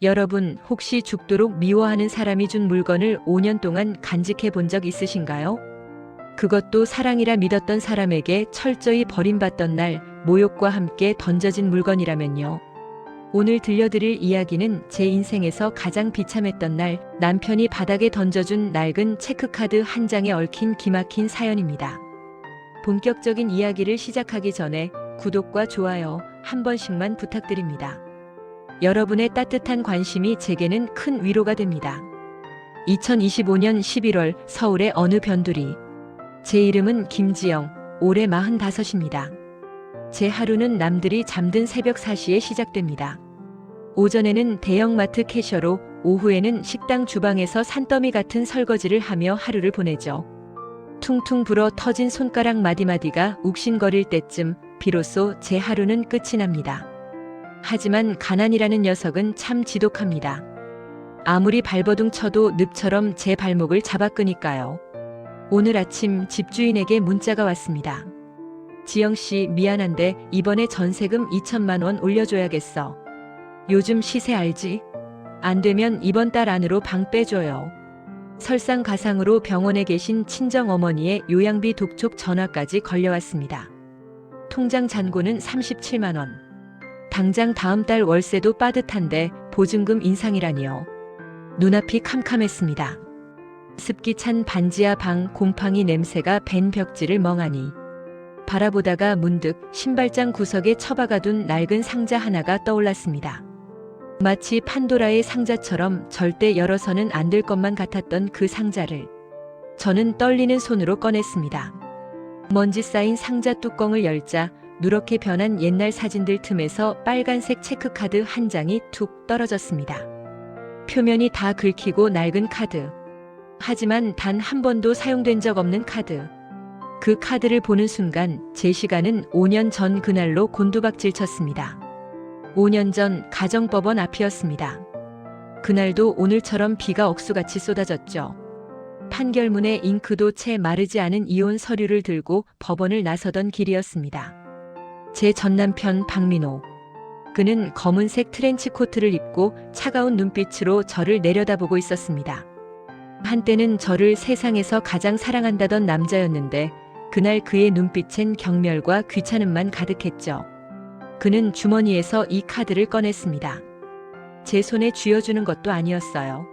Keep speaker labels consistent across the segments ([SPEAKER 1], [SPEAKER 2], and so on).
[SPEAKER 1] 여러분, 혹시 죽도록 미워하는 사람이 준 물건을 5년 동안 간직해 본 적 있으신가요? 그것도 사랑이라 믿었던 사람에게 철저히 버림받던 날 모욕과 함께 던져진 물건이라면요. 오늘 들려드릴 이야기는 제 인생에서 가장 비참했던 날 남편이 바닥에 던져준 낡은 체크카드 한 장에 얽힌 기막힌 사연입니다. 본격적인 이야기를 시작하기 전에 구독과 좋아요 한 번씩만 부탁드립니다. 여러분의 따뜻한 관심이 제게는 큰 위로가 됩니다. 2025년 11월 서울의 어느 변두리. 제 이름은 김지영, 올해 45입니다. 제 하루는 남들이 잠든 새벽 4시에 시작됩니다. 오전에는 대형마트 캐셔로, 오후에는 식당 주방에서 산더미 같은 설거지를 하며 하루를 보내죠. 퉁퉁 불어 터진 손가락 마디마디가 욱신거릴 때쯤 비로소 제 하루는 끝이 납니다. 하지만 가난이라는 녀석은 참 지독합니다. 아무리 발버둥 쳐도 늪처럼 제 발목을 잡아 끄니까요. 오늘 아침 집주인에게 문자가 왔습니다. 지영씨, 미안한데 이번에 전세금 2천만 원 올려줘야겠어. 요즘 시세 알지? 안 되면 이번 달 안으로 방 빼줘요. 설상가상으로 병원에 계신 친정어머니의 요양비 독촉 전화까지 걸려왔습니다. 통장 잔고는 37만 원. 당장 다음 달 월세도 빠듯한데 보증금 인상이라니요. 눈앞이 캄캄했습니다. 습기 찬 반지하 방 곰팡이 냄새가 밴 벽지를 멍하니 바라보다가 문득 신발장 구석에 처박아둔 낡은 상자 하나가 떠올랐습니다. 마치 판도라의 상자처럼 절대 열어서는 안 될 것만 같았던 그 상자를 저는 떨리는 손으로 꺼냈습니다. 먼지 쌓인 상자 뚜껑을 열자 누렇게 변한 옛날 사진들 틈에서 빨간색 체크카드 한 장이 툭 떨어졌습니다. 표면이 다 긁히고 낡은 카드. 하지만 단 한 번도 사용된 적 없는 카드. 그 카드를 보는 순간 제 시간은 5년 전 그날로 곤두박질 쳤습니다. 5년 전 가정법원 앞이었습니다. 그날도 오늘처럼 비가 억수같이 쏟아졌죠. 판결문에 잉크도 채 마르지 않은 이혼 서류를 들고 법원을 나서던 길이었습니다. 제 전남편 박민호. 그는 검은색 트렌치 코트를 입고 차가운 눈빛으로 저를 내려다보고 있었습니다. 한때는 저를 세상에서 가장 사랑한다던 남자였는데 그날 그의 눈빛엔 경멸과 귀찮음만 가득했죠. 그는 주머니에서 이 카드를 꺼냈습니다. 제 손에 쥐어주는 것도 아니었어요.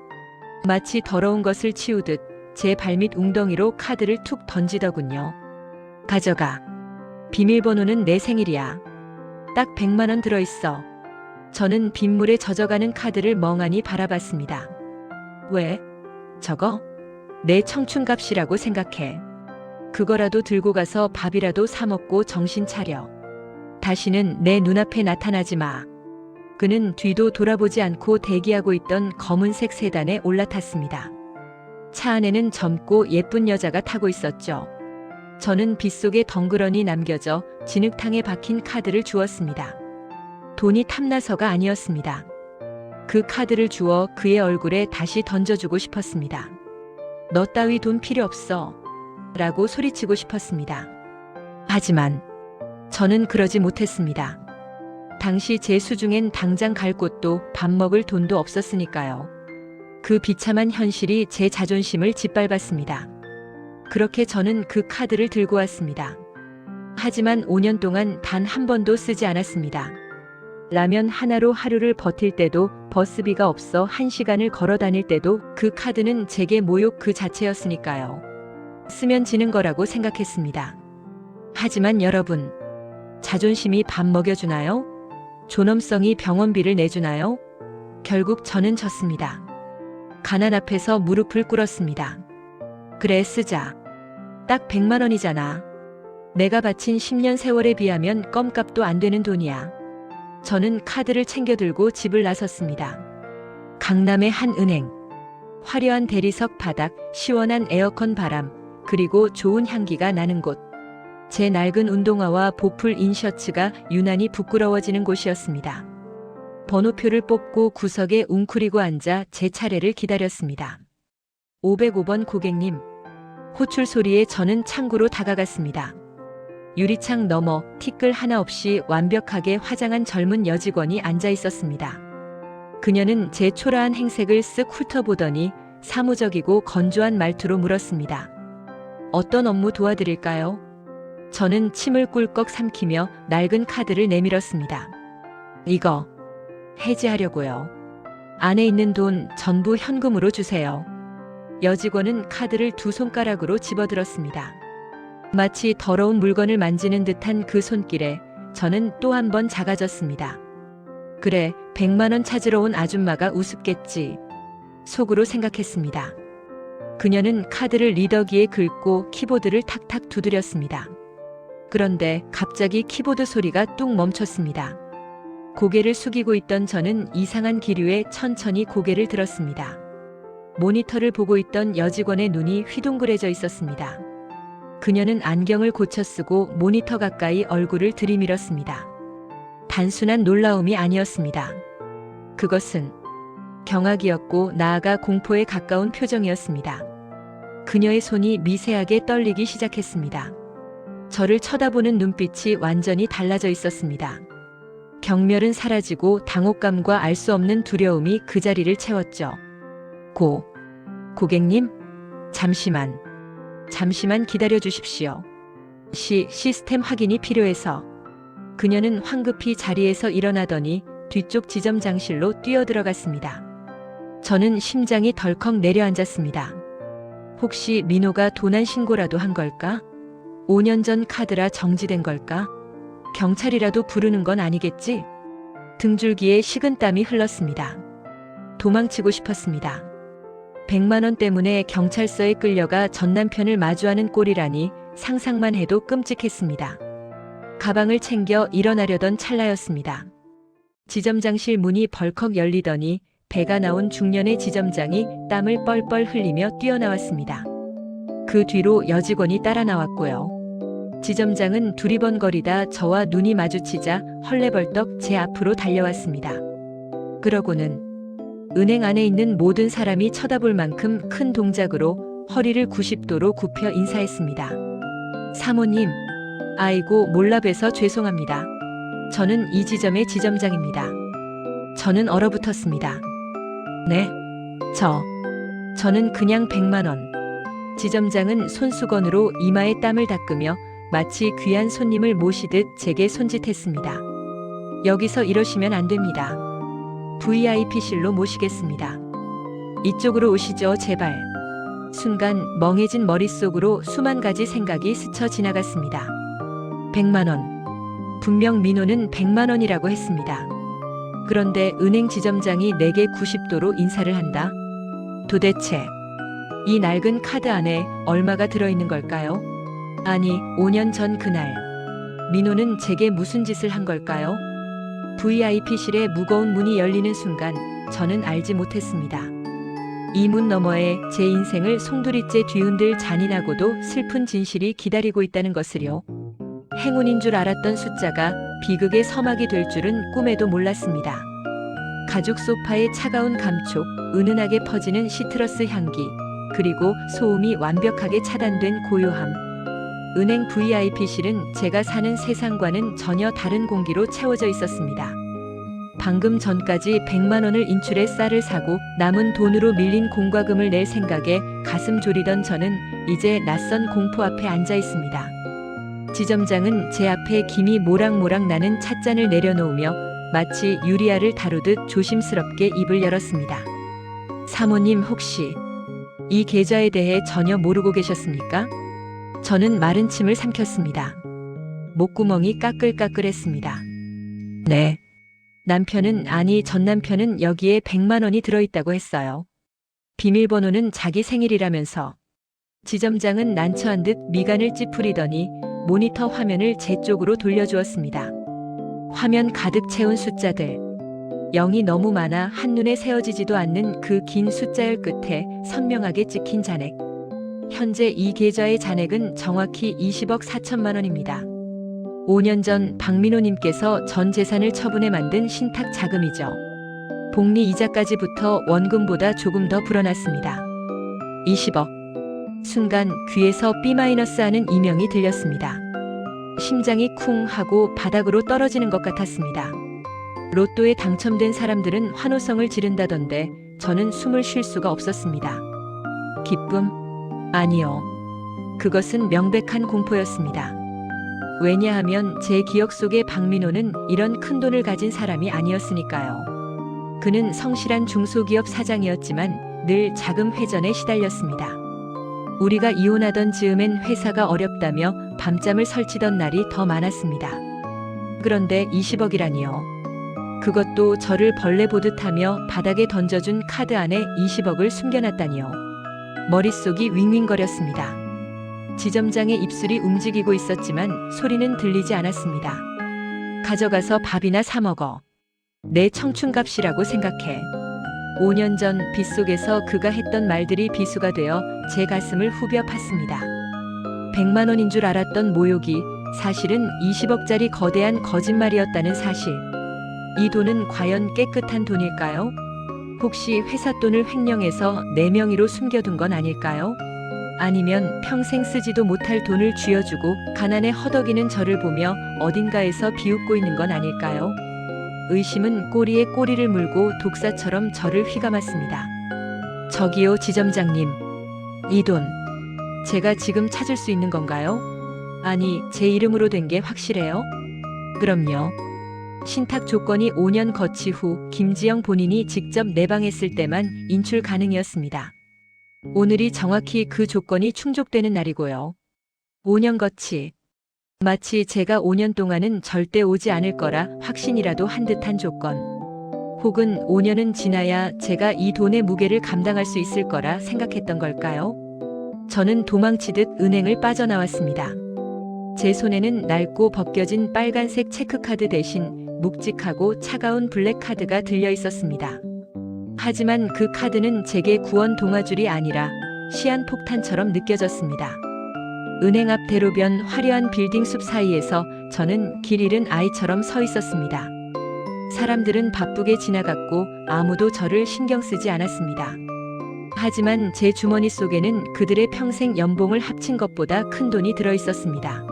[SPEAKER 1] 마치 더러운 것을 치우듯 제 발밑 웅덩이로 카드를 툭 던지더군요. 가져가. 비밀번호는 내 생일이야. 딱 100만 원 들어있어. 저는 빗물에 젖어가는 카드를 멍하니 바라봤습니다. 왜? 저거? 내 청춘값이라고 생각해. 그거라도 들고 가서 밥이라도 사 먹고 정신 차려. 다시는 내 눈앞에 나타나지 마. 그는 뒤도 돌아보지 않고 대기하고 있던 검은색 세단에 올라탔습니다. 차 안에는 젊고 예쁜 여자가 타고 있었죠. 저는 빗속에 덩그러니 남겨져 진흙탕에 박힌 카드를 주었습니다. 돈이 탐나서가 아니었습니다. 그 카드를 주워 그의 얼굴에 다시 던져주고 싶었습니다. 너 따위 돈 필요 없어. 라고 소리치고 싶었습니다. 하지만 저는 그러지 못했습니다. 당시 제 수중엔 당장 갈 곳도 밥 먹을 돈도 없었으니까요. 그 비참한 현실이 제 자존심을 짓밟았습니다. 그렇게 저는 그 카드를 들고 왔습니다. 하지만 5년 동안 단 한 번도 쓰지 않았습니다. 라면 하나로 하루를 버틸 때도, 버스비가 없어 1시간을 걸어 다닐 때도 그 카드는 제게 모욕 그 자체였으니까요. 쓰면 지는 거라고 생각했습니다. 하지만 여러분, 자존심이 밥 먹여주나요? 존엄성이 병원비를 내주나요? 결국 저는 졌습니다. 가난 앞에서 무릎을 꿇었습니다. 그래, 쓰자. 딱 100만 원이잖아. 내가 바친 10년 세월에 비하면 껌값도 안 되는 돈이야. 저는 카드를 챙겨 들고 집을 나섰습니다. 강남의 한 은행. 화려한 대리석 바닥, 시원한 에어컨 바람, 그리고 좋은 향기가 나는 곳. 제 낡은 운동화와 보풀 인셔츠가 유난히 부끄러워지는 곳이었습니다. 번호표를 뽑고 구석에 웅크리고 앉아 제 차례를 기다렸습니다. 505번 고객님. 호출 소리에 저는 창구로 다가갔습니다. 유리창 너머 티끌 하나 없이 완벽하게 화장한 젊은 여직원이 앉아 있었습니다. 그녀는 제 초라한 행색을 쓱 훑어보더니 사무적이고 건조한 말투로 물었습니다. 어떤 업무 도와드릴까요? 저는 침을 꿀꺽 삼키며 낡은 카드를 내밀었습니다. 이거 해지하려고요. 안에 있는 돈 전부 현금으로 주세요. 여직원은 카드를 두 손가락으로 집어들었습니다. 마치 더러운 물건을 만지는 듯한 그 손길에 저는 또 한 번 작아졌습니다. 그래, 100만 원 찾으러 온 아줌마가 우습겠지. 속으로 생각했습니다. 그녀는 카드를 리더기에 긁고 키보드를 탁탁 두드렸습니다. 그런데 갑자기 키보드 소리가 뚝 멈췄습니다. 고개를 숙이고 있던 저는 이상한 기류에 천천히 고개를 들었습니다. 모니터를 보고 있던 여직원의 눈이 휘둥그레져 있었습니다. 그녀는 안경을 고쳐 쓰고 모니터 가까이 얼굴을 들이밀었습니다. 단순한 놀라움이 아니었습니다. 그것은 경악이었고 나아가 공포에 가까운 표정이었습니다. 그녀의 손이 미세하게 떨리기 시작했습니다. 저를 쳐다보는 눈빛이 완전히 달라져 있었습니다. 경멸은 사라지고 당혹감과 알 수 없는 두려움이 그 자리를 채웠죠. 고객님, 잠시만 기다려 주십시오. 시스템 확인이 필요해서. 그녀는 황급히 자리에서 일어나더니 뒤쪽 지점장실로 뛰어들어갔습니다. 저는 심장이 덜컥 내려앉았습니다. 혹시 민호가 도난 신고라도 한 걸까? 5년 전 카드라 정지된 걸까? 경찰이라도 부르는 건 아니겠지? 등줄기에 식은땀이 흘렀습니다. 도망치고 싶었습니다. 100만 원 때문에 경찰서에 끌려가 전 남편을 마주하는 꼴이라니 상상만 해도 끔찍했습니다. 가방을 챙겨 일어나려던 찰나였습니다. 지점장실 문이 벌컥 열리더니 배가 나온 중년의 지점장이 땀을 뻘뻘 흘리며 뛰어나왔습니다. 그 뒤로 여직원이 따라 나왔고요. 지점장은 두리번거리다 저와 눈이 마주치자 헐레벌떡 제 앞으로 달려왔습니다. 그러고는 은행 안에 있는 모든 사람이 쳐다볼 만큼 큰 동작으로 허리를 90도로 굽혀 인사했습니다. 사모님, 아이고 몰라 뵈서 죄송합니다. 저는 이 지점의 지점장입니다. 저는 얼어붙었습니다. 네? 저는 그냥 100만 원. 지점장은 손수건으로 이마에 땀을 닦으며 마치 귀한 손님을 모시듯 제게 손짓했습니다. 여기서 이러시면 안 됩니다. VIP실로 모시겠습니다. 이쪽으로 오시죠, 제발. 순간 멍해진 머릿속으로 수만 가지 생각이 스쳐 지나갔습니다. 100만 원. 분명 민호는 100만 원이라고 했습니다. 그런데 은행 지점장이 내게 90도로 인사를 한다? 도대체 이 낡은 카드 안에 얼마가 들어있는 걸까요? 아니, 5년 전 그날 민호는 제게 무슨 짓을 한 걸까요? VIP실의 무거운 문이 열리는 순간 저는 알지 못했습니다. 이 문 너머에 제 인생을 송두리째 뒤흔들 잔인하고도 슬픈 진실이 기다리고 있다는 것을요. 행운인 줄 알았던 숫자가 비극의 서막이 될 줄은 꿈에도 몰랐습니다. 가죽 소파의 차가운 감촉, 은은하게 퍼지는 시트러스 향기, 그리고 소음이 완벽하게 차단된 고요함. 은행 VIP실은 제가 사는 세상과는 전혀 다른 공기로 채워져 있었습니다. 방금 전까지 100만 원을 인출해 쌀을 사고 남은 돈으로 밀린 공과금을 낼 생각에 가슴 졸이던 저는 이제 낯선 공포 앞에 앉아 있습니다. 지점장은 제 앞에 김이 모락모락 나는 찻잔을 내려놓으며 마치 유리알을 다루듯 조심스럽게 입을 열었습니다. 사모님, 혹시 이 계좌에 대해 전혀 모르고 계셨습니까? 저는 마른 침을 삼켰습니다. 목구멍이 까끌까끌했습니다. 네. 전 남편은 여기에 100만 원이 들어있다고 했어요. 비밀번호는 자기 생일이라면서. 지점장은 난처한 듯 미간을 찌푸리더니 모니터 화면을 제 쪽으로 돌려주었습니다. 화면 가득 채운 숫자들. 0이 너무 많아 한눈에 세어지지도 않는 그 긴 숫자열 끝에 선명하게 찍힌 잔액. 현재 이 계좌의 잔액은 정확히 20억 4천만 원입니다. 5년 전 박민호님께서 전 재산을 처분해 만든 신탁 자금이죠. 복리 이자까지 붙어 원금보다 조금 더 불어났습니다. 20억. 순간 귀에서 B-하는 이명이 들렸습니다. 심장이 쿵 하고 바닥으로 떨어지는 것 같았습니다. 로또에 당첨된 사람들은 환호성을 지른다던데 저는 숨을 쉴 수가 없었습니다. 기쁨? 아니요. 그것은 명백한 공포였습니다. 왜냐하면 제 기억 속의 박민호는 이런 큰 돈을 가진 사람이 아니었으니까요. 그는 성실한 중소기업 사장이었지만 늘 자금 회전에 시달렸습니다. 우리가 이혼하던 즈음엔 회사가 어렵다며 밤잠을 설치던 날이 더 많았습니다. 그런데 20억이라니요. 그것도 저를 벌레 보듯 하며 바닥에 던져준 카드 안에 20억을 숨겨놨다니요. 머릿속이 윙윙거렸습니다. 지점장의 입술이 움직이고 있었지만 소리는 들리지 않았습니다. 가져가서 밥이나 사 먹어. 내 청춘값이라고 생각해. 5년 전 빗속에서 그가 했던 말들이 비수가 되어 제 가슴을 후벼 팠습니다. 100만 원인 줄 알았던 모욕이 사실은 20억짜리 거대한 거짓말이었다는 사실. 이 돈은 과연 깨끗한 돈일까요? 혹시 회사 돈을 횡령해서 내 명의로 숨겨둔 건 아닐까요? 아니면 평생 쓰지도 못할 돈을 쥐어주고 가난에 허덕이는 저를 보며 어딘가에서 비웃고 있는 건 아닐까요? 의심은 꼬리에 꼬리를 물고 독사처럼 저를 휘감았습니다. 저기요, 지점장님. 이 돈, 제가 지금 찾을 수 있는 건가요? 아니, 제 이름으로 된 게 확실해요? 그럼요. 신탁 조건이 5년 거치 후 김지영 본인이 직접 내방했을 때만 인출 가능이었습니다. 오늘이 정확히 그 조건이 충족되는 날이고요. 5년 거치. 마치 제가 5년 동안은 절대 오지 않을 거라 확신이라도 한 듯한 조건. 혹은 5년은 지나야 제가 이 돈의 무게를 감당할 수 있을 거라 생각했던 걸까요? 저는 도망치듯 은행을 빠져나왔습니다. 제 손에는 낡고 벗겨진 빨간색 체크카드 대신 묵직하고 차가운 블랙카드가 들려 있었습니다. 하지만 그 카드는 제게 구원 동아줄이 아니라 시한폭탄처럼 느껴졌습니다. 은행 앞 대로변 화려한 빌딩 숲 사이에서 저는 길 잃은 아이처럼 서 있었습니다. 사람들은 바쁘게 지나갔고 아무도 저를 신경 쓰지 않았습니다. 하지만 제 주머니 속에는 그들의 평생 연봉을 합친 것보다 큰 돈이 들어 있었습니다.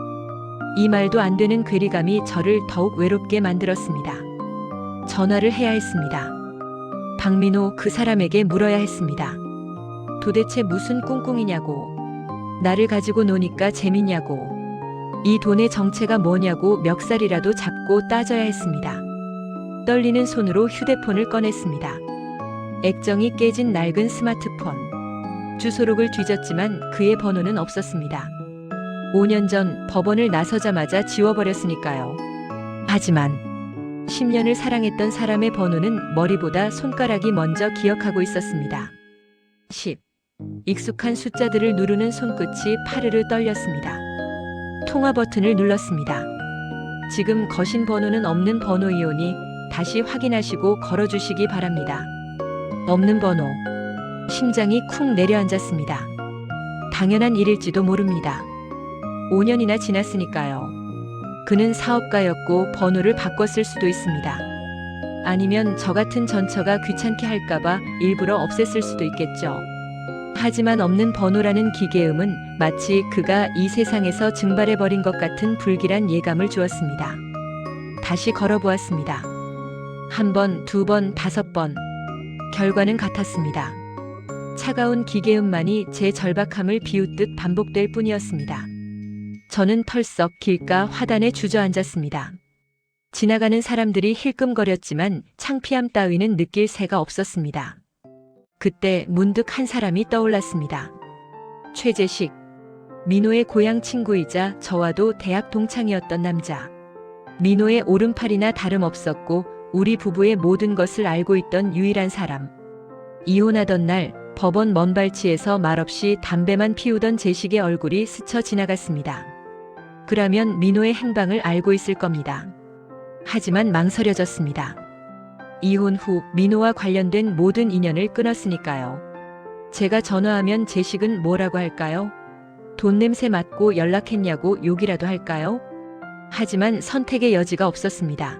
[SPEAKER 1] 이 말도 안 되는 괴리감이 저를 더욱 외롭게 만들었습니다. 전화를 해야 했습니다. 박민호 그 사람에게 물어야 했습니다. 도대체 무슨 꿍꿍이냐고. 나를 가지고 노니까 재밌냐고. 이 돈의 정체가 뭐냐고 멱살이라도 잡고 따져야 했습니다. 떨리는 손으로 휴대폰을 꺼냈습니다. 액정이 깨진 낡은 스마트폰. 주소록을 뒤졌지만 그의 번호는 없었습니다. 5년 전 법원을 나서자마자 지워버렸으니까요. 하지만 10년을 사랑했던 사람의 번호는 머리보다 손가락이 먼저 기억하고 있었습니다. 10. 익숙한 숫자들을 누르는 손끝이 파르르 떨렸습니다. 통화 버튼을 눌렀습니다. 지금 거신 번호는 없는 번호이오니 다시 확인하시고 걸어주시기 바랍니다. 없는 번호. 심장이 쿵 내려앉았습니다. 당연한 일일지도 모릅니다. 5년이나 지났으니까요. 그는 사업가였고 번호를 바꿨을 수도 있습니다. 아니면 저 같은 전처가 귀찮게 할까봐 일부러 없앴을 수도 있겠죠. 하지만 없는 번호라는 기계음은 마치 그가 이 세상에서 증발해버린 것 같은 불길한 예감을 주었습니다. 다시 걸어보았습니다. 1번, 2번, 5번. 결과는 같았습니다. 차가운 기계음만이 제 절박함을 비웃듯 반복될 뿐이었습니다. 저는 털썩 길가 화단에 주저앉았습니다. 지나가는 사람들이 힐끔거렸지만 창피함 따위는 느낄 새가 없었습니다. 그때 문득 한 사람이 떠올랐습니다. 최재식. 민호의 고향 친구이자 저와도 대학 동창이었던 남자. 민호의 오른팔이나 다름없었고 우리 부부의 모든 것을 알고 있던 유일한 사람. 이혼하던 날 법원 먼발치에서 말없이 담배만 피우던 재식의 얼굴이 스쳐 지나갔습니다. 그라면 민호의 행방을 알고 있을 겁니다. 하지만 망설여졌습니다. 이혼 후 민호와 관련된 모든 인연을 끊었으니까요. 제가 전화하면 재식은 뭐라고 할까요? 돈 냄새 맡고 연락했냐고 욕이라도 할까요? 하지만 선택의 여지가 없었습니다.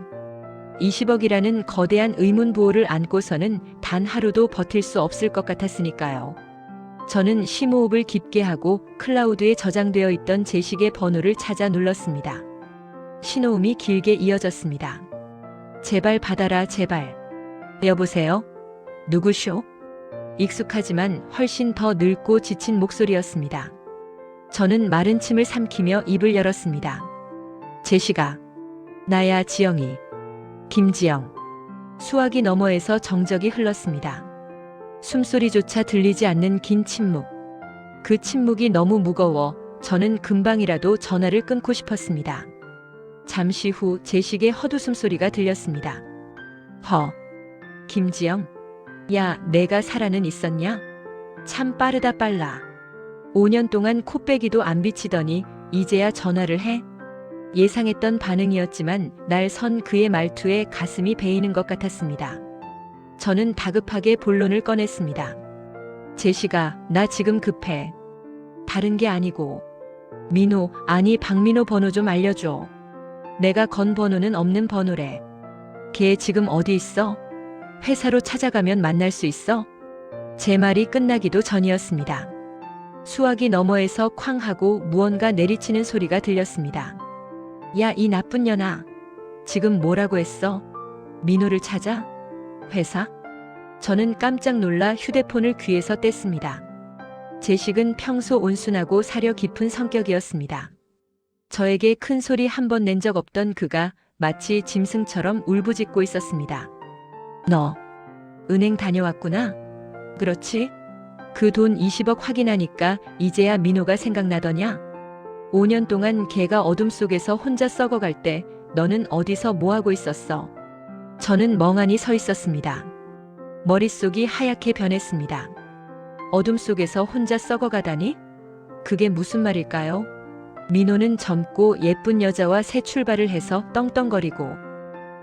[SPEAKER 1] 20억이라는 거대한 의문부호를 안고서는 단 하루도 버틸 수 없을 것 같았으니까요. 저는 심호흡을 깊게 하고 클라우드에 저장되어 있던 재식의 번호를 찾아 눌렀습니다. 신호음이 길게 이어졌습니다. 제발 받아라, 제발. 여보세요? 누구쇼? 익숙하지만 훨씬 더 늙고 지친 목소리였습니다. 저는 마른 침을 삼키며 입을 열었습니다. 제시가. 나야, 지영이. 김지영. 수화기 너머에서 정적이 흘렀습니다. 숨소리조차 들리지 않는 긴 침묵. 그 침묵이 너무 무거워 저는 금방이라도 전화를 끊고 싶었습니다. 잠시 후 제식의 헛웃음 소리가 들렸습니다. 김지영. 야, 내가 살아는 있었냐? 참 빠르다, 빨라. 5년 동안 코빼기도 안 비치더니 이제야 전화를 해? 예상했던 반응이었지만 날 선 그의 말투에 가슴이 베이는 것 같았습니다. 저는 다급하게 본론을 꺼냈습니다. 제시가, 나 지금 급해. 다른 게 아니고. 민호, 아니 박민호 번호 좀 알려줘. 내가 건 번호는 없는 번호래. 걔 지금 어디 있어? 회사로 찾아가면 만날 수 있어? 제 말이 끝나기도 전이었습니다. 수화기 너머에서 쾅 하고 무언가 내리치는 소리가 들렸습니다. 야, 이 나쁜 년아. 지금 뭐라고 했어? 민호를 찾아? 회사? 저는 깜짝 놀라 휴대폰을 귀에서 뗐습니다. 제식은 평소 온순하고 사려 깊은 성격이었습니다. 저에게 큰 소리 한 번 낸 적 없던 그가 마치 짐승처럼 울부짖고 있었습니다. 너 은행 다녀왔구나? 그렇지? 그 돈 20억 확인하니까 이제야 민호가 생각나더냐? 5년 동안 걔가 어둠 속에서 혼자 썩어갈 때 너는 어디서 뭐하고 있었어? 저는 멍하니 서 있었습니다. 머릿속이 하얗게 변했습니다. 어둠 속에서 혼자 썩어가다니? 그게 무슨 말일까요? 민호는 젊고 예쁜 여자와 새 출발을 해서 떵떵거리고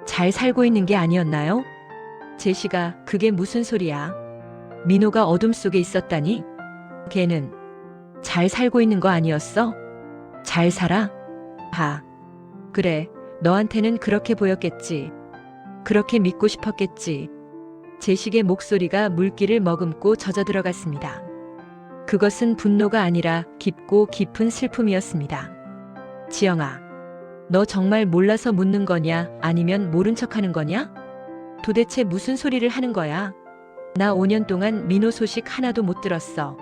[SPEAKER 1] 잘 살고 있는 게 아니었나요? 제시가, 그게 무슨 소리야? 민호가 어둠 속에 있었다니? 걔는 잘 살고 있는 거 아니었어? 잘 살아? 그래, 너한테는 그렇게 보였겠지. 그렇게 믿고 싶었겠지. 제식의 목소리가 물기를 머금고 젖어들어갔습니다. 그것은 분노가 아니라 깊고 깊은 슬픔이었습니다. 지영아, 너 정말 몰라서 묻는 거냐, 아니면 모른 척하는 거냐? 도대체 무슨 소리를 하는 거야? 나 5년 동안 민호 소식 하나도 못 들었어.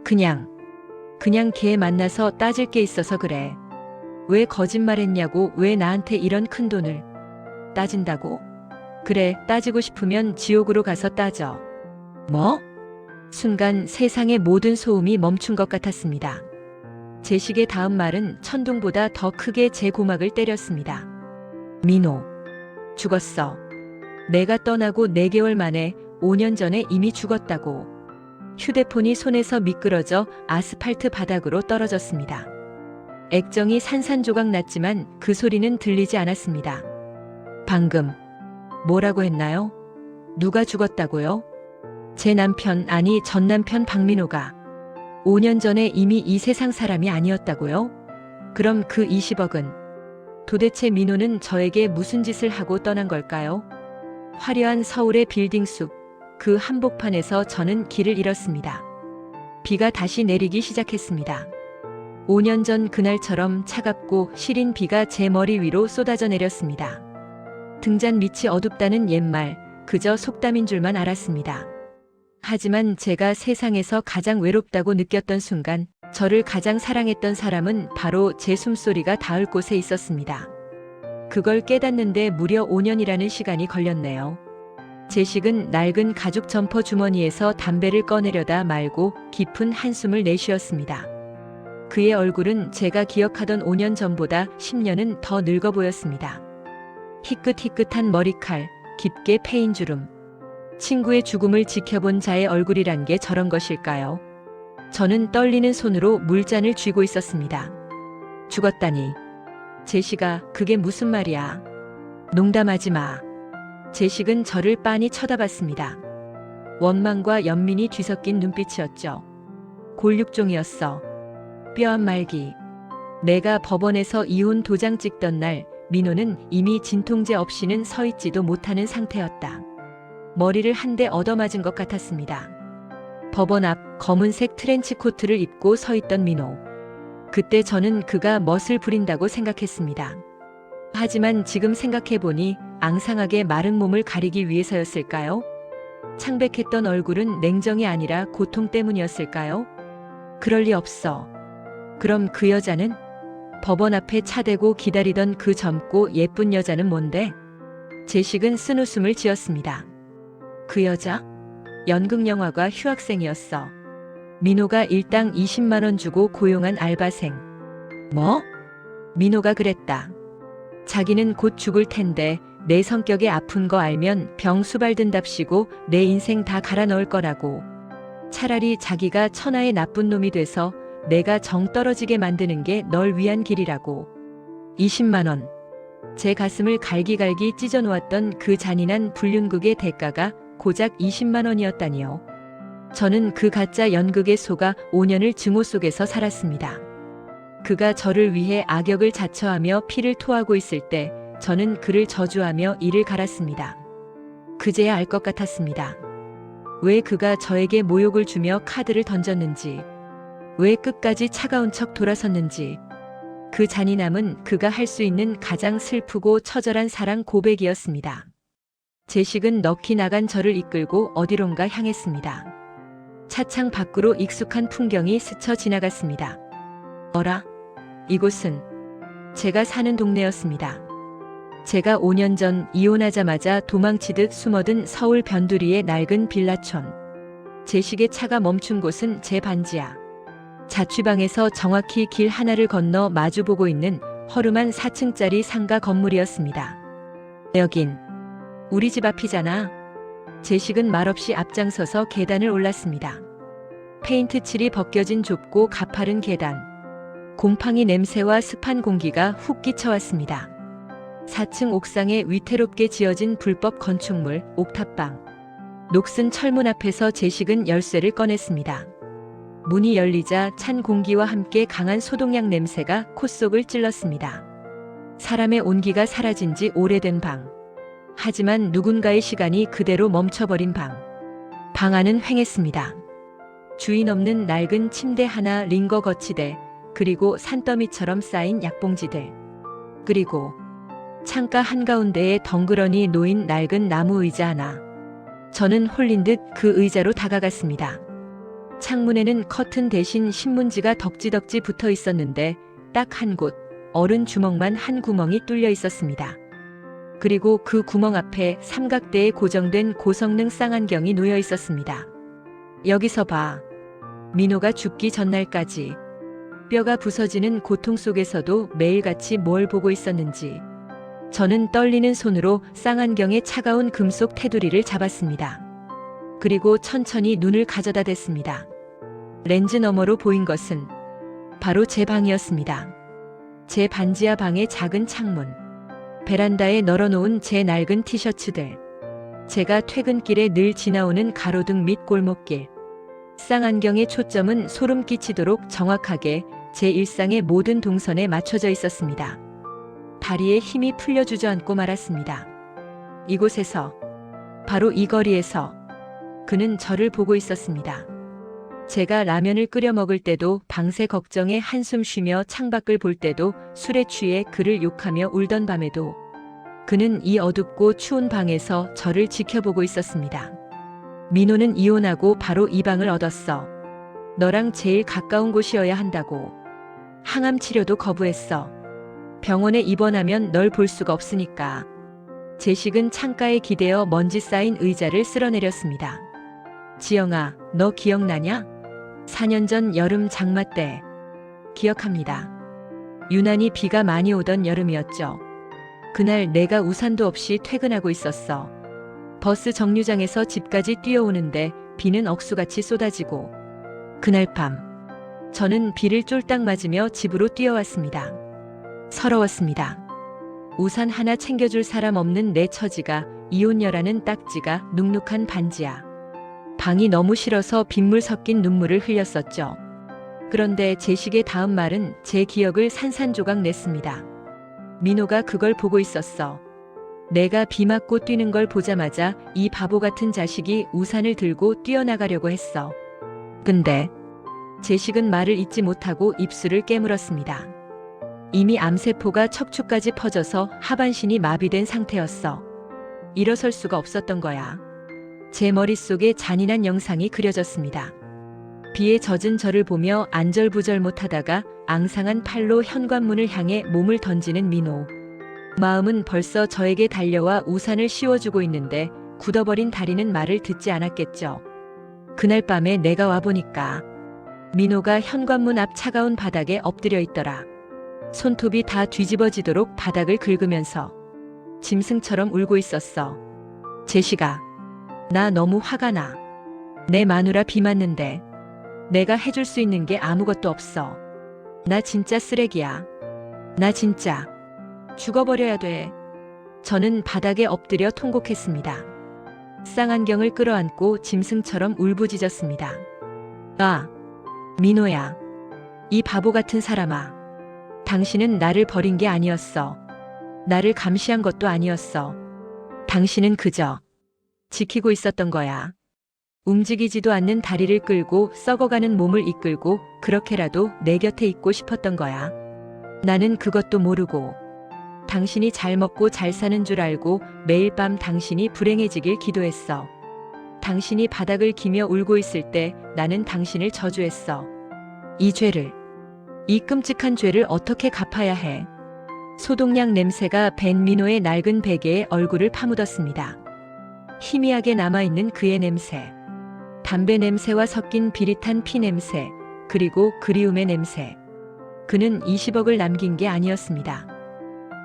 [SPEAKER 1] 그냥 걔 만나서 따질 게 있어서 그래. 왜 거짓말했냐고, 왜 나한테 이런 큰 돈을 따진다고? 그래, 따지고 싶으면 지옥으로 가서 따져. 뭐? 순간 세상의 모든 소음이 멈춘 것 같았습니다. 제식의 다음 말은 천둥보다 더 크게 제 고막을 때렸습니다. 민호. 죽었어. 내가 떠나고 4개월 만에 5년 전에 이미 죽었다고. 휴대폰이 손에서 미끄러져 아스팔트 바닥으로 떨어졌습니다. 액정이 산산조각 났지만 그 소리는 들리지 않았습니다. 방금 뭐라고 했나요? 누가 죽었다고요? 제 남편, 아니 전 남편 박민호가 5년 전에 이미 이 세상 사람이 아니었다고요? 그럼 그 20억은? 도대체 민호는 저에게 무슨 짓을 하고 떠난 걸까요? 화려한 서울의 빌딩 숲, 그 한복판에서 저는 길을 잃었습니다. 비가 다시 내리기 시작했습니다. 5년 전 그날처럼 차갑고 시린 비가 제 머리 위로 쏟아져 내렸습니다. 등잔 밑이 어둡다는 옛말, 그저 속담인 줄만 알았습니다. 하지만 제가 세상에서 가장 외롭다고 느꼈던 순간, 저를 가장 사랑했던 사람은 바로 제 숨소리가 닿을 곳에 있었습니다. 그걸 깨닫는데 무려 5년이라는 시간이 걸렸네요. 제식은 낡은 가죽 점퍼 주머니에서 담배를 꺼내려다 말고 깊은 한숨을 내쉬었습니다. 그의 얼굴은 제가 기억하던 5년 전보다 10년은 더 늙어 보였습니다. 희끗희끗한 머리칼, 깊게 패인 주름. 친구의 죽음을 지켜본 자의 얼굴이란 게 저런 것일까요? 저는 떨리는 손으로 물잔을 쥐고 있었습니다. 죽었다니. 제시가, 그게 무슨 말이야? 농담하지 마. 제식은 저를 빤히 쳐다봤습니다. 원망과 연민이 뒤섞인 눈빛이었죠. 골육종이었어. 뼈한 말기. 내가 법원에서 이혼 도장 찍던 날 민호는 이미 진통제 없이는 서 있지도 못하는 상태였다. 머리를 한 대 얻어맞은 것 같았습니다. 법원 앞 검은색 트렌치 코트를 입고 서 있던 민호. 그때 저는 그가 멋을 부린다고 생각했습니다. 하지만 지금 생각해보니 앙상하게 마른 몸을 가리기 위해서였을까요? 창백했던 얼굴은 냉정이 아니라 고통 때문이었을까요? 그럴 리 없어. 그럼 그 여자는? 법원 앞에 차대고 기다리던 그 젊고 예쁜 여자는 뭔데? 제식은 쓴웃음을 지었습니다. 그 여자? 연극영화과 휴학생이었어. 민호가 일당 20만 원 주고 고용한 알바생. 뭐? 민호가 그랬다. 자기는 곧 죽을 텐데 내 성격에 아픈 거 알면 병 수발든답시고 내 인생 다 갈아 넣을 거라고. 차라리 자기가 천하의 나쁜 놈이 돼서 내가 정 떨어지게 만드는 게 널 위한 길이라고. 20만 원. 제 가슴을 갈기갈기 찢어놓았던 그 잔인한 불륜극의 대가가 고작 20만 원이었다니요. 저는 그 가짜 연극에 속아 5년을 증오 속에서 살았습니다. 그가 저를 위해 악역을 자처하며 피를 토하고 있을 때 저는 그를 저주하며 이를 갈았습니다. 그제야 알 것 같았습니다. 왜 그가 저에게 모욕을 주며 카드를 던졌는지, 왜 끝까지 차가운 척 돌아섰는지. 그 잔인함은 그가 할 수 있는 가장 슬프고 처절한 사랑 고백이었습니다. 제식은 넋이 나간 저를 이끌고 어디론가 향했습니다. 차창 밖으로 익숙한 풍경이 스쳐 지나갔습니다. 어라? 이곳은 제가 사는 동네였습니다. 제가 5년 전 이혼하자마자 도망치듯 숨어든 서울 변두리의 낡은 빌라촌. 제식의 차가 멈춘 곳은 제 반지하. 자취방에서 정확히 길 하나를 건너 마주보고 있는 허름한 4층짜리 상가 건물이었습니다. 여긴 우리 집 앞이잖아. 제식은 말없이 앞장서서 계단을 올랐습니다. 페인트 칠이 벗겨진 좁고 가파른 계단. 곰팡이 냄새와 습한 공기가 훅 끼쳐왔습니다. 4층 옥상에 위태롭게 지어진 불법 건축물 옥탑방. 녹슨 철문 앞에서 제식은 열쇠를 꺼냈습니다. 문이 열리자 찬 공기와 함께 강한 소독약 냄새가 콧속을 찔렀습니다. 사람의 온기가 사라진 지 오래된 방. 하지만 누군가의 시간이 그대로 멈춰버린 방. 방 안은 횡했습니다. 주인 없는 낡은 침대 하나, 링거 거치대, 그리고 산더미처럼 쌓인 약봉지들. 그리고 창가 한가운데에 덩그러니 놓인 낡은 나무 의자 하나. 저는 홀린 듯 그 의자로 다가갔습니다. 창문에는 커튼 대신 신문지가 덕지덕지 붙어 있었는데 딱 한 곳, 어른 주먹만 한 구멍이 뚫려 있었습니다. 그리고 그 구멍 앞에 삼각대에 고정된 고성능 쌍안경이 놓여 있었습니다. 여기서 봐. 민호가 죽기 전날까지 뼈가 부서지는 고통 속에서도 매일같이 뭘 보고 있었는지. 저는 떨리는 손으로 쌍안경의 차가운 금속 테두리를 잡았습니다. 그리고 천천히 눈을 가져다 댔습니다. 렌즈 너머로 보인 것은 바로 제 방이었습니다. 제 반지하 방의 작은 창문. 베란다에 널어놓은 제 낡은 티셔츠들. 제가 퇴근길에 늘 지나오는 가로등 및 골목길. 쌍안경의 초점은 소름 끼치도록 정확하게 제 일상의 모든 동선에 맞춰져 있었습니다. 다리에 힘이 풀려 주저앉고 말았습니다. 이곳에서, 바로 이 거리에서 그는 저를 보고 있었습니다. 제가 라면을 끓여 먹을 때도 방세 걱정에 한숨 쉬며 창밖을 볼 때도 술에 취해 그를 욕하며 울던 밤에도 그는 이 어둡고 추운 방에서 저를 지켜보고 있었습니다. 민호는 이혼하고 바로 이 방을 얻었어. 너랑 제일 가까운 곳이어야 한다고. 항암 치료도 거부했어. 병원에 입원하면 널 볼 수가 없으니까. 제식은 창가에 기대어 먼지 쌓인 의자를 쓸어내렸습니다. 지영아, 너 기억나냐? 4년 전 여름 장마 때. 기억합니다. 유난히 비가 많이 오던 여름이었죠. 그날 내가 우산도 없이 퇴근하고 있었어. 버스 정류장에서 집까지 뛰어오는데 비는 억수같이 쏟아지고. 그날 밤, 저는 비를 쫄딱 맞으며 집으로 뛰어왔습니다. 서러웠습니다. 우산 하나 챙겨줄 사람 없는 내 처지가, 이혼녀라는 딱지가, 눅눅한 반지하. 방이 너무 싫어서 빗물 섞인 눈물을 흘렸었죠. 그런데 제식의 다음 말은 제 기억을 산산조각 냈습니다. 민호가 그걸 보고 있었어. 내가 비 맞고 뛰는 걸 보자마자 이 바보 같은 자식이 우산을 들고 뛰어나가려고 했어. 근데 제식은 말을 잇지 못하고 입술을 깨물었습니다. 이미 암세포가 척추까지 퍼져서 하반신이 마비된 상태였어. 일어설 수가 없었던 거야. 제 머릿속에 잔인한 영상이 그려졌습니다. 비에 젖은 저를 보며 안절부절 못하다가 앙상한 팔로 현관문을 향해 몸을 던지는 민호. 마음은 벌써 저에게 달려와 우산을 씌워주고 있는데 굳어버린 다리는 말을 듣지 않았겠죠. 그날 밤에 내가 와보니까 민호가 현관문 앞 차가운 바닥에 엎드려 있더라. 손톱이 다 뒤집어지도록 바닥을 긁으면서 짐승처럼 울고 있었어. 제시가, 나 너무 화가 나. 내 마누라 비 맞는데 내가 해줄 수 있는 게 아무것도 없어. 나 진짜 쓰레기야. 나 진짜 죽어버려야 돼. 저는 바닥에 엎드려 통곡했습니다. 쌍안경을 끌어안고 짐승처럼 울부짖었습니다. 아, 민호야. 이 바보 같은 사람아. 당신은 나를 버린 게 아니었어. 나를 감시한 것도 아니었어. 당신은 그저 지키고 있었던 거야. 움직이지도 않는 다리를 끌고 썩어가는 몸을 이끌고 그렇게라도 내 곁에 있고 싶었던 거야. 나는 그것도 모르고 당신이 잘 먹고 잘 사는 줄 알고 매일 밤 당신이 불행해지길 기도했어. 당신이 바닥을 기며 울고 있을 때 나는 당신을 저주했어. 이 죄를, 이 끔찍한 죄를 어떻게 갚아야 해? 소독약 냄새가 벤 민호의 낡은 베개에 얼굴을 파묻었습니다. 희미하게 남아있는 그의 냄새. 담배 냄새와 섞인 비릿한 피 냄새, 그리고 그리움의 냄새. 그는 20억을 남긴 게 아니었습니다.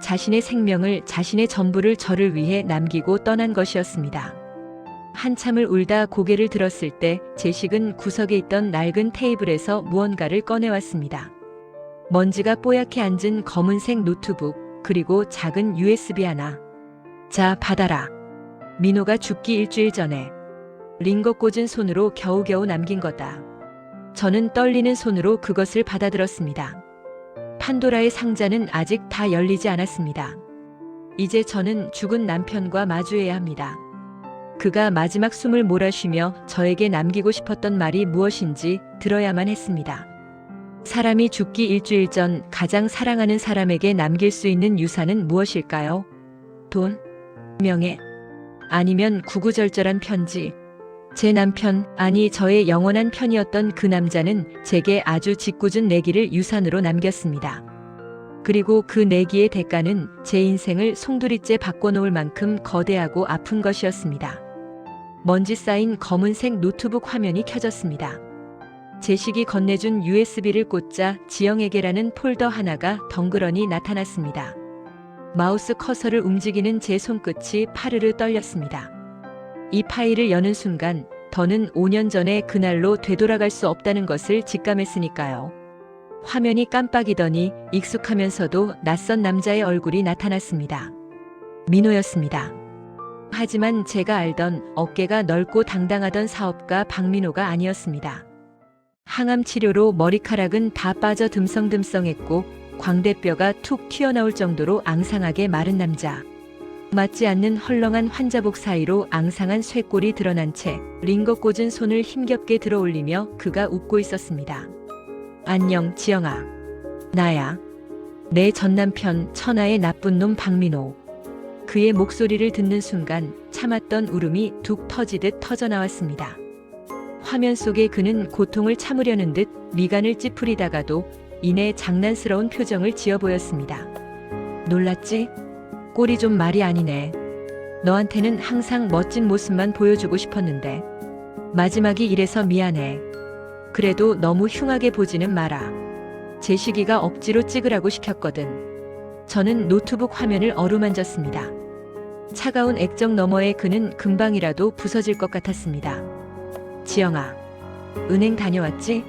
[SPEAKER 1] 자신의 생명을, 자신의 전부를 저를 위해 남기고 떠난 것이었습니다. 한참을 울다 고개를 들었을 때 제식은 구석에 있던 낡은 테이블에서 무언가를 꺼내왔습니다. 먼지가 뽀얗게 앉은 검은색 노트북, 그리고 작은 USB 하나. 자, 받아라. 민호가 죽기 일주일 전에 링거 꽂은 손으로 겨우겨우 남긴 거다. 저는 떨리는 손으로 그것을 받아들었습니다. 판도라의 상자는 아직 다 열리지 않았습니다. 이제 저는 죽은 남편과 마주해야 합니다. 그가 마지막 숨을 몰아쉬며 저에게 남기고 싶었던 말이 무엇인지 들어야만 했습니다. 사람이 죽기 일주일 전 가장 사랑하는 사람에게 남길 수 있는 유산은 무엇일까요? 돈? 명예? 아니면 구구절절한 편지? 제 남편, 아니 저의 영원한 편이었던 그 남자는 제게 아주 짓궂은 내기를 유산으로 남겼습니다. 그리고 그 내기의 대가는 제 인생을 송두리째 바꿔놓을 만큼 거대하고 아픈 것이었습니다. 먼지 쌓인 검은색 노트북 화면이 켜졌습니다. 제식이 건네준 USB를 꽂자 지영에게라는 폴더 하나가 덩그러니 나타났습니다. 마우스 커서를 움직이는 제 손끝이 파르르 떨렸습니다. 이 파일을 여는 순간 더는 5년 전의 그날로 되돌아갈 수 없다는 것을 직감했으니까요. 화면이 깜빡이더니 익숙하면서도 낯선 남자의 얼굴이 나타났습니다. 민호였습니다. 하지만 제가 알던 어깨가 넓고 당당하던 사업가 박민호가 아니었습니다. 항암 치료로 머리카락은 다 빠져 듬성듬성했고 광대뼈가 툭 튀어나올 정도로 앙상하게 마른 남자. 맞지 않는 헐렁한 환자복 사이로 앙상한 쇄골이 드러난 채 링거 꽂은 손을 힘겹게 들어 올리며 그가 웃고 있었습니다. 안녕, 지영아. 나야. 내 전남편 천하의 나쁜 놈 박민호. 그의 목소리를 듣는 순간 참았던 울음이 툭 터지듯 터져나왔습니다. 화면 속에 그는 고통을 참으려는 듯 미간을 찌푸리다가도 이내 장난스러운 표정을 지어 보였습니다. 놀랐지? 꼴이 좀 말이 아니네. 너한테는 항상 멋진 모습만 보여주고 싶었는데 마지막이 이래서 미안해. 그래도 너무 흉하게 보지는 마라. 제시기가 억지로 찍으라고 시켰거든. 저는 노트북 화면을 어루만졌습니다. 차가운 액정 너머에 그는 금방이라도 부서질 것 같았습니다. 지영아, 은행 다녀왔지?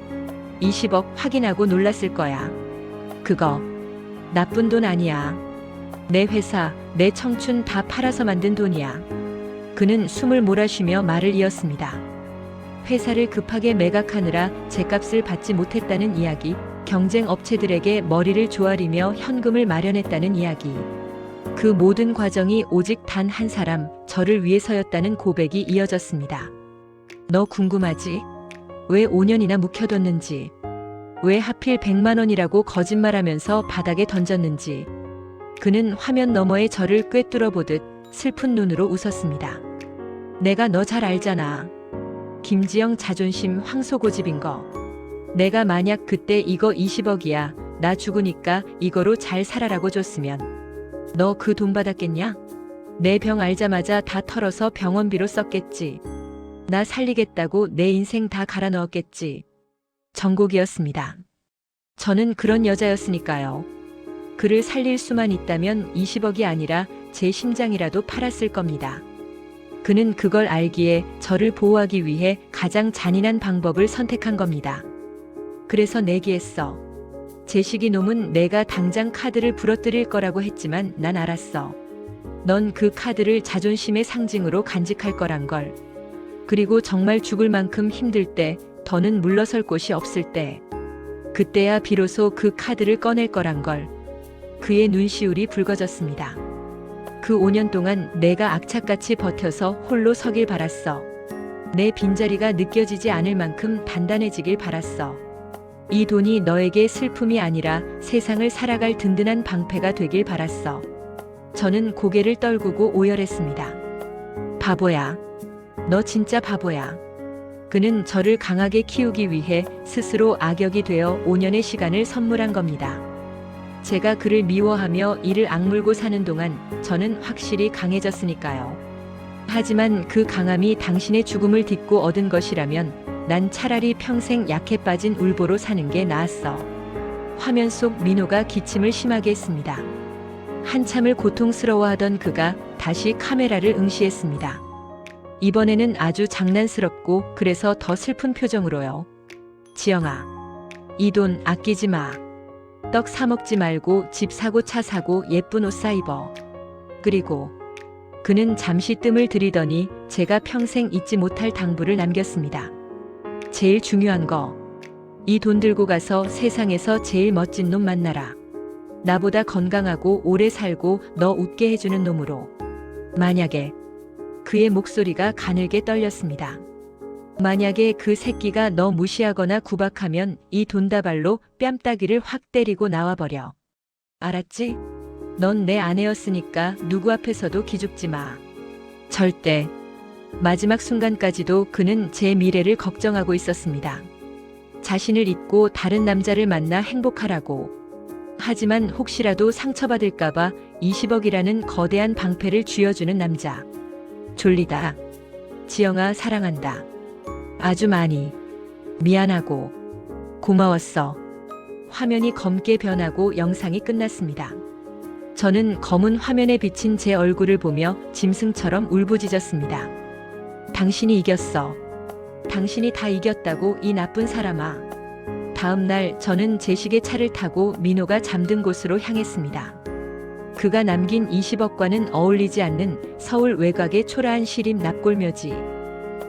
[SPEAKER 1] 20억 확인하고 놀랐을 거야. 그거 나쁜 돈 아니야. 내 회사, 내 청춘 다 팔아서 만든 돈이야. 그는 숨을 몰아쉬며 말을 이었습니다. 회사를 급하게 매각하느라 제값을 받지 못했다는 이야기, 경쟁 업체들에게 머리를 조아리며 현금을 마련했다는 이야기. 그 모든 과정이 오직 단 한 사람, 저를 위해서였다는 고백이 이어졌습니다. 너 궁금하지? 왜 5년이나 묵혀뒀는지, 왜 하필 100만 원이라고 거짓말하면서 바닥에 던졌는지. 그는 화면 너머의 저를 꿰뚫어 보듯 슬픈 눈으로 웃었습니다. 내가 너 잘 알잖아. 김지영 자존심 황소고집인 거. 내가 만약 그때 이거 20억이야. 나 죽으니까 이거로 잘 살아라고 줬으면 너 그 돈 받았겠냐? 내 병 알자마자 다 털어서 병원비로 썼겠지. 나 살리겠다고 내 인생 다 갈아 넣었겠지. 정곡이었습니다. 저는 그런 여자였으니까요. 그를 살릴 수만 있다면 20억이 아니라 제 심장이라도 팔았을 겁니다. 그는 그걸 알기에 저를 보호하기 위해 가장 잔인한 방법을 선택한 겁니다. 그래서 내기했어. 제식이 놈은 내가 당장 카드를 부러뜨릴 거라고 했지만 난 알았어. 넌 그 카드를 자존심의 상징으로 간직할 거란 걸. 그리고 정말 죽을 만큼 힘들 때, 더는 물러설 곳이 없을 때, 그때야 비로소 그 카드를 꺼낼 거란 걸. 그의 눈시울이 붉어졌습니다. 그 5년 동안 내가 악착같이 버텨서 홀로 서길 바랐어. 내 빈자리가 느껴지지 않을 만큼 단단해지길 바랐어. 이 돈이 너에게 슬픔이 아니라 세상을 살아갈 든든한 방패가 되길 바랐어. 저는 고개를 떨구고 오열했습니다. 바보야. 너 진짜 바보야. 그는 저를 강하게 키우기 위해 스스로 악역이 되어 5년의 시간을 선물한 겁니다. 제가 그를 미워하며 이를 악물고 사는 동안 저는 확실히 강해졌으니까요. 하지만 그 강함이 당신의 죽음을 딛고 얻은 것이라면 난 차라리 평생 약해 빠진 울보로 사는 게 나았어. 화면 속 민호가 기침을 심하게 했습니다. 한참을 고통스러워하던 그가 다시 카메라를 응시했습니다. 이번에는 아주 장난스럽고 그래서 더 슬픈 표정으로요. 지영아, 이 돈 아끼지 마. 떡 사 먹지 말고 집 사고 차 사고 예쁜 옷 사 입어. 그리고 그는 잠시 뜸을 들이더니 제가 평생 잊지 못할 당부를 남겼습니다. 제일 중요한 거, 이 돈 들고 가서 세상에서 제일 멋진 놈 만나라. 나보다 건강하고 오래 살고 너 웃게 해주는 놈으로. 만약에 그의 목소리가 가늘게 떨렸습니다. 만약에 그 새끼가 너 무시하거나 구박하면 이 돈다발로 뺨따기를 확 때리고 나와버려. 알았지? 넌 내 아내였으니까 누구 앞에서도 기죽지 마. 절대. 마지막 순간까지도 그는 제 미래를 걱정하고 있었습니다. 자신을 잊고 다른 남자를 만나 행복하라고. 하지만 혹시라도 상처받을까봐 20억이라는 거대한 방패를 쥐어주는 남자. 졸리다. 지영아, 사랑한다. 아주 많이. 미안하고 고마웠어. 화면이 검게 변하고 영상이 끝났습니다. 저는 검은 화면에 비친 제 얼굴을 보며 짐승처럼 울부짖었습니다. 당신이 이겼어. 당신이 다 이겼다고, 이 나쁜 사람아. 다음 날 저는 제식의 차를 타고 민호가 잠든 곳으로 향했습니다. 그가 남긴 20억과는 어울리지 않는 서울 외곽의 초라한 시립 납골묘지.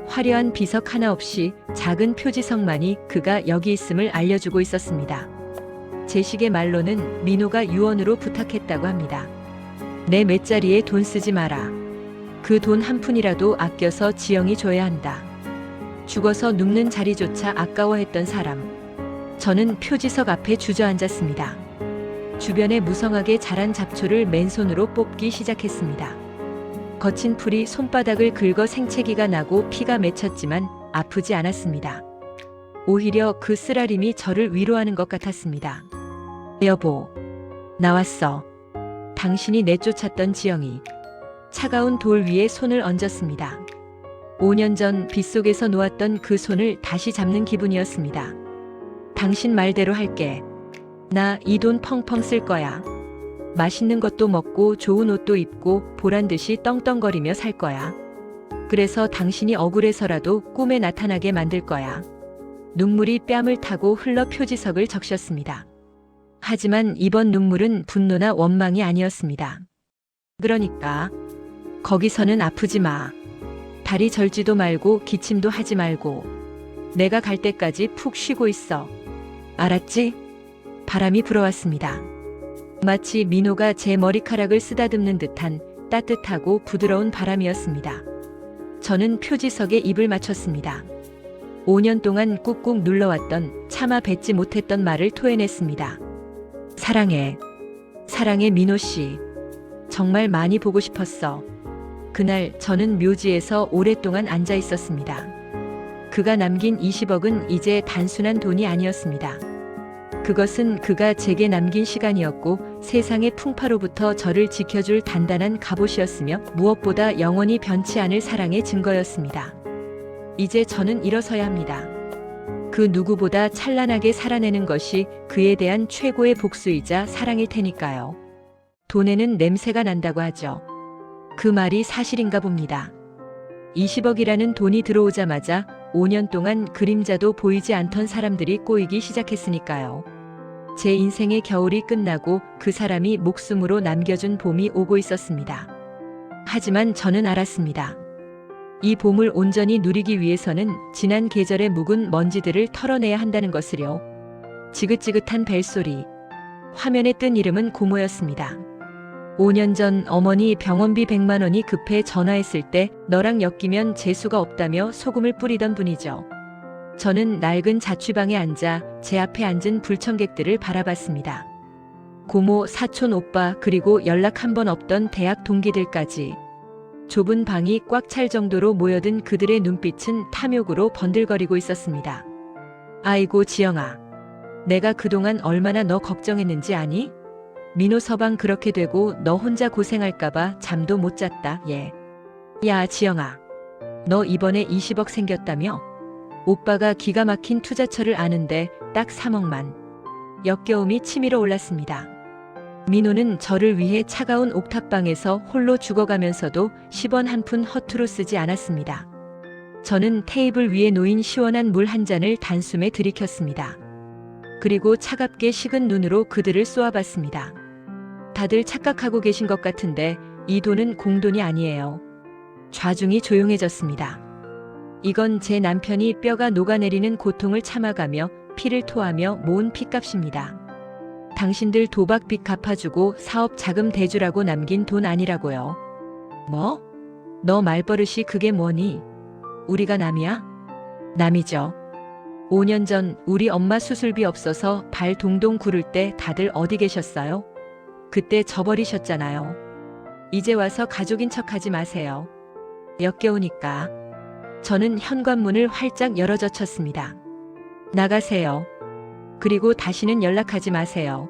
[SPEAKER 1] 화려한 비석 하나 없이 작은 표지석만이 그가 여기 있음을 알려주고 있었습니다. 제식의 말로는 민호가 유언으로 부탁했다고 합니다. 내 맷자리에 돈 쓰지 마라. 그 돈 한 푼이라도 아껴서 지영이 줘야 한다. 죽어서 눕는 자리조차 아까워했던 사람. 저는 표지석 앞에 주저앉았습니다. 주변에 무성하게 자란 잡초를 맨손으로 뽑기 시작했습니다. 거친 풀이 손바닥을 긁어 생채기가 나고 피가 맺혔지만 아프지 않았습니다. 오히려 그 쓰라림이 저를 위로하는 것 같았습니다. 여보, 나왔어. 당신이 내쫓았던 지영이. 차가운 돌 위에 손을 얹었습니다. 5년 전 빗속에서 놓았던 그 손을 다시 잡는 기분이었습니다. 당신 말대로 할게. 나 이 돈 펑펑 쓸 거야. 맛있는 것도 먹고 좋은 옷도 입고 보란듯이 떵떵거리며 살 거야. 그래서 당신이 억울해서라도 꿈에 나타나게 만들 거야. 눈물이 뺨을 타고 흘러 표지석을 적셨습니다. 하지만 이번 눈물은 분노나 원망이 아니었습니다. 그러니까 거기서는 아프지 마. 다리 절지도 말고 기침도 하지 말고 내가 갈 때까지 푹 쉬고 있어. 알았지? 바람이 불어왔습니다. 마치 민호가 제 머리카락을 쓰다듬는 듯한 따뜻하고 부드러운 바람이었습니다. 저는 표지석에 입을 맞췄습니다. 5년 동안 꾹꾹 눌러왔던 차마 뱉지 못했던 말을 토해냈습니다. 사랑해. 사랑해, 민호 씨. 정말 많이 보고 싶었어. 그날 저는 묘지에서 오랫동안 앉아 있었습니다. 그가 남긴 20억은 이제 단순한 돈이 아니었습니다. 그것은 그가 제게 남긴 시간이었고 세상의 풍파로부터 저를 지켜줄 단단한 갑옷이었으며 무엇보다 영원히 변치 않을 사랑의 증거였습니다. 이제 저는 일어서야 합니다. 그 누구보다 찬란하게 살아내는 것이 그에 대한 최고의 복수이자 사랑일 테니까요. 돈에는 냄새가 난다고 하죠. 그 말이 사실인가 봅니다. 20억이라는 돈이 들어오자마자 5년 동안 그림자도 보이지 않던 사람들이 꼬이기 시작했으니까요. 제 인생의 겨울이 끝나고 그 사람이 목숨으로 남겨준 봄이 오고 있었습니다. 하지만 저는 알았습니다. 이 봄을 온전히 누리기 위해서는 지난 계절의 묵은 먼지들을 털어내야 한다는 것을요. 지긋지긋한 벨소리. 화면에 뜬 이름은 고모였습니다. 5년 전 어머니 병원비 100만 원이 급해 전화했을 때 너랑 엮이면 재수가 없다며 소금을 뿌리던 분이죠. 저는 낡은 자취방에 앉아 제 앞에 앉은 불청객들을 바라봤습니다. 고모, 사촌 오빠, 그리고 연락 한 번 없던 대학 동기들까지. 좁은 방이 꽉 찰 정도로 모여든 그들의 눈빛은 탐욕으로 번들거리고 있었습니다. 아이고 지영아. 내가 그동안 얼마나 너 걱정했는지 아니? 민호 서방 그렇게 되고 너 혼자 고생할까봐 잠도 못 잤다. 예. 야 지영아. 너 이번에 20억 생겼다며? 오빠가 기가 막힌 투자처를 아는데 딱 3억만. 역겨움이 치밀어 올랐습니다. 민호는 저를 위해 차가운 옥탑방에서 홀로 죽어가면서도 10원 한 푼 허투루 쓰지 않았습니다. 저는 테이블 위에 놓인 시원한 물 한 잔을 단숨에 들이켰습니다. 그리고 차갑게 식은 눈으로 그들을 쏘아봤습니다. 다들 착각하고 계신 것 같은데 이 돈은 공돈이 아니에요. 좌중이 조용해졌습니다. 이건 제 남편이 뼈가 녹아내리는 고통을 참아가며 피를 토하며 모은 핏값입니다. 당신들 도박빚 갚아주고 사업 자금 대주라고 남긴 돈 아니라고요. 뭐? 너 말버릇이 그게 뭐니? 우리가 남이야? 남이죠. 5년 전 우리 엄마 수술비 없어서 발 동동 구를 때 다들 어디 계셨어요? 그때 져버리셨잖아요. 이제 와서 가족인 척하지 마세요. 역겨우니까. 저는 현관문을 활짝 열어젖혔습니다. 나가세요. 그리고 다시는 연락하지 마세요.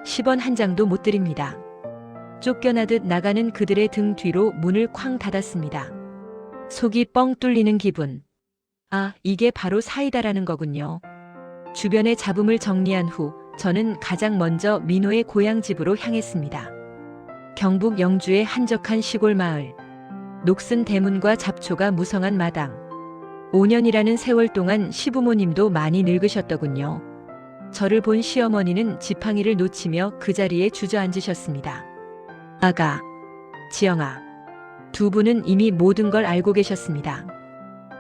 [SPEAKER 1] 10원 한 장도 못 드립니다. 쫓겨나듯 나가는 그들의 등 뒤로 문을 쾅 닫았습니다. 속이 뻥 뚫리는 기분. 아, 이게 바로 사이다라는 거군요. 주변의 잡음을 정리한 후 저는 가장 먼저 민호의 고향 집으로 향했습니다. 경북 영주의 한적한 시골 마을. 녹슨 대문과 잡초가 무성한 마당. 5년이라는 세월 동안 시부모님도 많이 늙으셨더군요. 저를 본 시어머니는 지팡이를 놓치며 그 자리에 주저앉으셨습니다. 아가, 지영아. 두 분은 이미 모든 걸 알고 계셨습니다.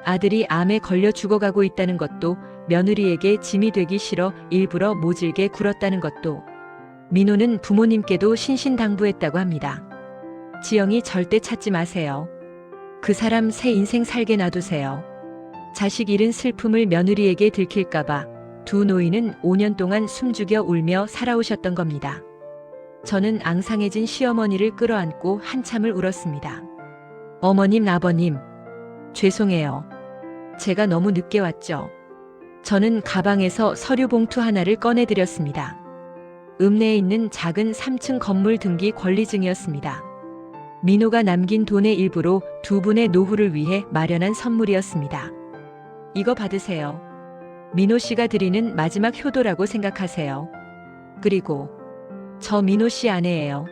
[SPEAKER 1] 아들이 암에 걸려 죽어가고 있다는 것도, 며느리에게 짐이 되기 싫어 일부러 모질게 굴었다는 것도, 민호는 부모님께도 신신당부했다고 합니다. 지영이 절대 찾지 마세요. 그 사람 새 인생 살게 놔두세요. 자식 잃은 슬픔을 며느리에게 들킬까봐 두 노인은 5년 동안 숨죽여 울며 살아오셨던 겁니다. 저는 앙상해진 시어머니를 끌어안고 한참을 울었습니다. 어머님, 아버님, 죄송해요. 제가 너무 늦게 왔죠. 저는 가방에서 서류 봉투 하나를 꺼내드렸습니다. 읍내에 있는 작은 3층 건물 등기 권리증이었습니다. 민호가 남긴 돈의 일부로 두 분의 노후를 위해 마련한 선물이었습니다. 이거 받으세요. 민호 씨가 드리는 마지막 효도라고 생각하세요. 그리고 저 민호 씨 아내예요.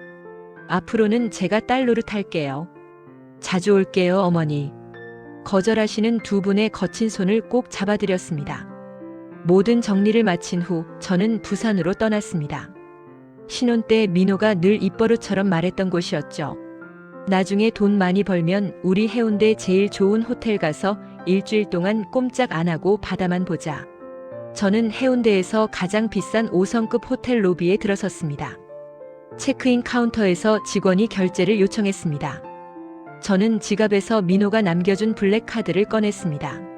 [SPEAKER 1] 앞으로는 제가 딸 노릇할게요. 자주 올게요, 어머니. 거절하시는 두 분의 거친 손을 꼭 잡아드렸습니다. 모든 정리를 마친 후 저는 부산으로 떠났습니다. 신혼 때 민호가 늘 입버릇처럼 말했던 곳이었죠. 나중에 돈 많이 벌면 우리 해운대 제일 좋은 호텔 가서 일주일 동안 꼼짝 안 하고 바다만 보자. 저는 해운대에서 가장 비싼 5성급 호텔 로비에 들어섰습니다. 체크인 카운터에서 직원이 결제를 요청했습니다. 저는 지갑에서 민호가 남겨준 블랙카드를 꺼냈습니다.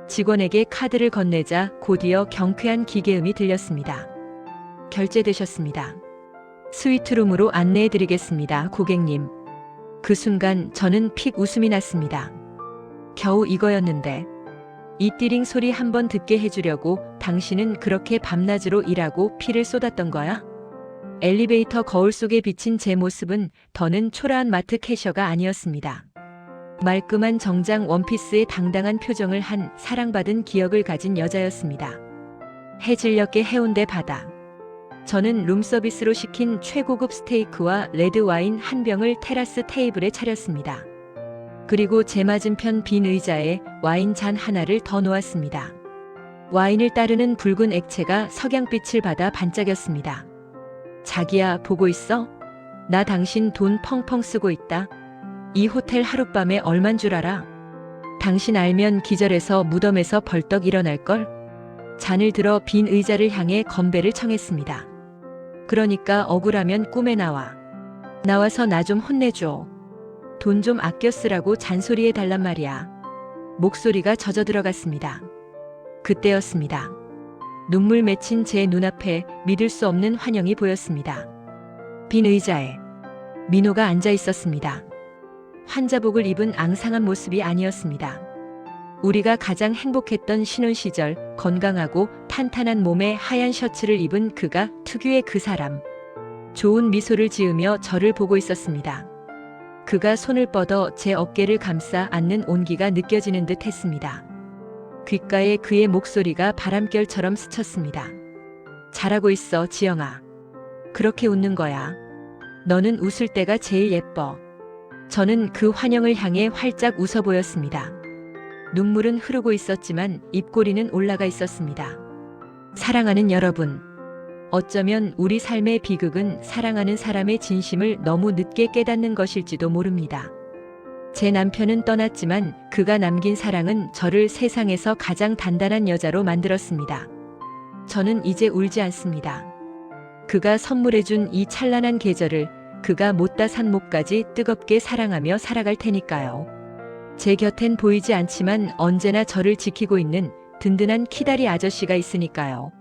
[SPEAKER 1] 직원에게 카드를 건네자 곧이어 경쾌한 기계음이 들렸습니다. 결제되셨습니다. 스위트룸으로 안내해드리겠습니다, 고객님. 그 순간 저는 픽 웃음이 났습니다. 겨우 이거였는데. 이 띠링 소리 한번 듣게 해주려고 당신은 그렇게 밤낮으로 일하고 피를 쏟았던 거야? 엘리베이터 거울 속에 비친 제 모습은 더는 초라한 마트 캐셔가 아니었습니다. 말끔한 정장 원피스에 당당한 표정을 한 사랑받은 기억을 가진 여자였습니다. 해질녘의 해운대 바다. 저는 룸서비스로 시킨 최고급 스테이크와 레드와인 한 병을 테라스 테이블에 차렸습니다. 그리고 제 맞은편 빈 의자에 와인 잔 하나를 더 놓았습니다. 와인을 따르는 붉은 액체가 석양빛을 받아 반짝였습니다. 자기야, 보고 있어? 나 당신 돈 펑펑 쓰고 있다. 이 호텔 하룻밤에 얼만 줄 알아? 당신 알면 기절해서 무덤에서 벌떡 일어날걸? 잔을 들어 빈 의자를 향해 건배를 청했습니다. 그러니까 억울하면 꿈에 나와. 나와서 나 좀 혼내줘. 돈 좀 아껴 쓰라고 잔소리해 달란 말이야. 목소리가 젖어 들어갔습니다. 그때였습니다. 눈물 맺힌 제 눈앞에 믿을 수 없는 환영이 보였습니다. 빈 의자에 민호가 앉아 있었습니다. 환자복을 입은 앙상한 모습이 아니었습니다. 우리가 가장 행복했던 신혼 시절 건강하고 탄탄한 몸에 하얀 셔츠를 입은 그가 특유의 그 사람. 좋은 미소를 지으며 저를 보고 있었습니다. 그가 손을 뻗어 제 어깨를 감싸 안는 온기가 느껴지는 듯 했습니다. 귓가에 그의 목소리가 바람결처럼 스쳤습니다. 잘하고 있어, 지영아. 그렇게 웃는 거야. 너는 웃을 때가 제일 예뻐. 저는 그 환영을 향해 활짝 웃어 보였습니다. 눈물은 흐르고 있었지만 입꼬리는 올라가 있었습니다. 사랑하는 여러분. 어쩌면 우리 삶의 비극은 사랑하는 사람의 진심을 너무 늦게 깨닫는 것일지도 모릅니다. 제 남편은 떠났지만 그가 남긴 사랑은 저를 세상에서 가장 단단한 여자로 만들었습니다. 저는 이제 울지 않습니다. 그가 선물해준 이 찬란한 계절을 그가 못다 산 목까지 뜨겁게 사랑하며 살아갈 테니까요. 제 곁엔 보이지 않지만 언제나 저를 지키고 있는 든든한 키다리 아저씨가 있으니까요.